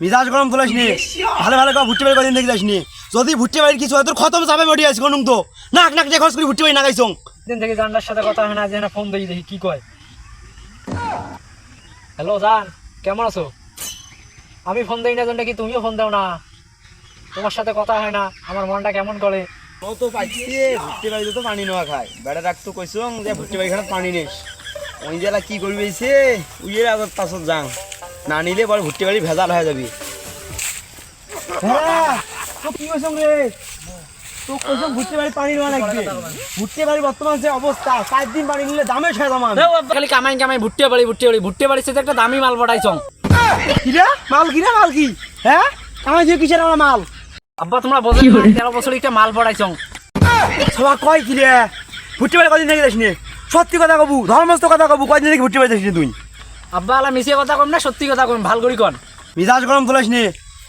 মিজাজ গরম তোলাস নি, ভালো ভালো ভুট্টি বাড়ি কদিন দেখে যাসনি। যদি ভুট্টি বাড়ির কিছু হয় তোর খতম যাবে মরি আছে কোন তো নাক নাক যে খরচ করে ভুট্টি বাড়ি না গাইছ দিন থেকে জানলার সাথে কথা হয় না, যে না ফোন দেখি দেখি কি কয়। হ্যালো জান, কেমন আছো? আমি ফোন দেই না জন্য কি তুমিও ফোন দাও না? তোমার সাথে কথা হয় না, আমার মনটা কেমন করে। ও তো পাইছি ভুট্টি বাড়িতে তো পানি নেওয়া খায়, বেড়া রাখতো কইছো যে ভুট্টি বাড়ি খানে পানি নেস। ওই জেলা কি করবি সে উইয়ে আবার পাছত যাং না নিলে বড় ভুট্টি বাড়ি ভেজাল হয়ে যাবি। হ্যাঁ তো কি কইছ রে, তো কইছ ভুট্টি বাড়ি পানি নেওয়া লাগবে। ভুট্টি বাড়ি বর্তমান যে অবস্থা 4 দিন পানি নিলে দামে ছেড়ে দাম। খালি কামাই কামাই ভুট্টি বাড়ি ভুট্টি বাড়ি সাথে একটা দামি মাল পড়াইছ। কিরা মাল কিরা মাল কি হ্যাঁ কামাই দিয়ে কিসের আমরা মাল? আব্বা তোমরা বোঝো 13 বছর একটা মাল পড়াইছ। সবাই কয় কি রে ভুট্টি বাড়ি কদিন দেখে যাসনি? সত্যি কথা কবু ধর্মস্থ কথা কবু কয়দিন দেখে ভুট্টি বাড়ি যাসনি তুই? আব্বা আলা মিশে কথা কম না সত্যি কথা কম, ভাল করি কন। মিজাজ গরম তোলাস নি,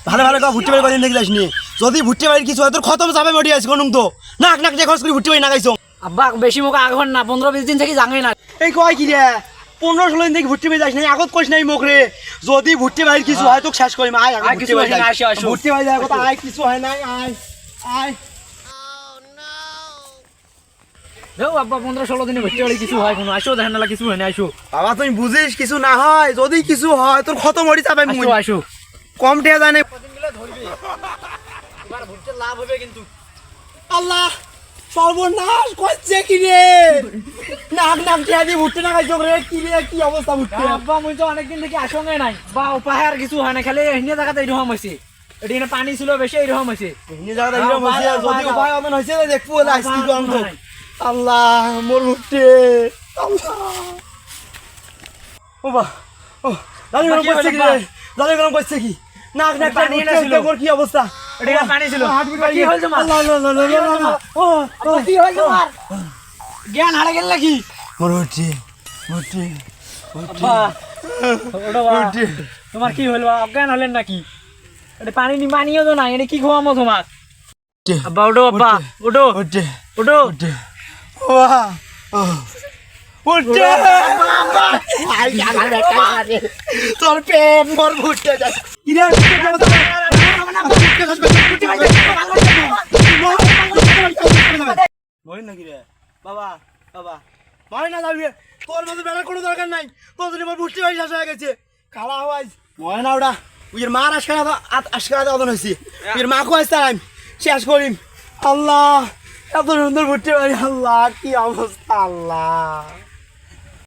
ভালো ভালো ভুট্টি বাড়ি কদিন দেখে যাসনি। যদি ভুট্টি বাড়ির কিছু হয় তোর খতম যাবে মরি আছে কোন তো নাক নাক যে খরচ করে ভুট্টি বাড়ি না গাইছ। আব্বা বেশি মুখ আঘন না, 15-20 দিন থেকে জাঙাই না। এই কয় কি রে 15-16 দিন দেখে ভুট্টি বাড়ি যাস নাই আগত কইস নাই মুখ রে। যদি ভুট্টি বাড়ির কিছু হয় তোকে শেষ করিম। আয় আগে ভুট্টি বাড়ি ভুট্টি বাড়ি যায় কথা আয় কিছু হয় নাই আয় আয়। দেও আব্বা 15-16 দিনে ভুট্টি বাড়ি কিছু হয় কোনো আসো, দেখেন না কিছু হয় না আসো। বাবা তুই বুঝিস কিছু না হয়, যদি কিছু হয় তোর খতম মরি যাবে। আসো আসো কম টেয়া জানে কদিন গেলে ধরবি, এবার ভুট্টি লাভ হবে কিন্তু। আল্লাহ সর্বনাশ করছে কি রে, নাক নাক টেয়া দিয়ে ভুট্টি না গাইছ রে। কি রে কি অবস্থা ভুট্টি? আব্বা মুই তো অনেকদিন থেকে আসঙ্গে নাই বা উপায় আর কিছু হয় না, খালি এখানে জায়গাতে এরকম হয়েছে। এখানে পানি ছিল বেশি এরকম হয়েছে। এমনি জায়গাটা এরকম হইছে, যদি উপায় অমন হইছে দেখবো লাইস কি করম তো। আল্লাহ মোর ভুট্টি আল্লাহ। ও বাহ ও দাদি গরম করছে কি রে, দাদি গরম করছে কি? নাক নাক পানি পানি এনেছিল। মোর কি অবস্থা? এটা পানি ছিল। কি হইল তোমার? আল্লাহ আল্লাহ আল্লাহ আল্লাহ ও আব্বা কি হইল তোমার? জ্ঞান হারা গেল নাকি? মোর ভুট্টি ভুট্টি আব্বা ওটা ভুট্টি তোমার কি হইল? অজ্ঞান হলেন নাকি? এটা পানি পানিও তো নাই, এটা কি খাওয়ামো তোমার? আব্বা ওঠো, আব্বা ওঠো ভুট্টি ওঠো। ভুট্টি ওয়া ও ভুট্টি তোর পেট মোর ভুট্টি যাচ্ছে কি রে? মরে নাকি রে বাবা বাবা মরে না যাবি, তোর মধ্যে বেড়ার কোনো দরকার নাই। তোর জন্য আমার ভুট্টি বাড়ি শেষ হয়ে গেছে। খালা হওয়াই মরে না ওটা উইয়ের মার আজকাল আদন হয়েছি, উইয়ের মাকেও আসতে আমি শেষ করিম। আল্লাহ এত সুন্দর ভুট্টি বাড়ি, আল্লাহ কি অবস্থা আল্লাহ।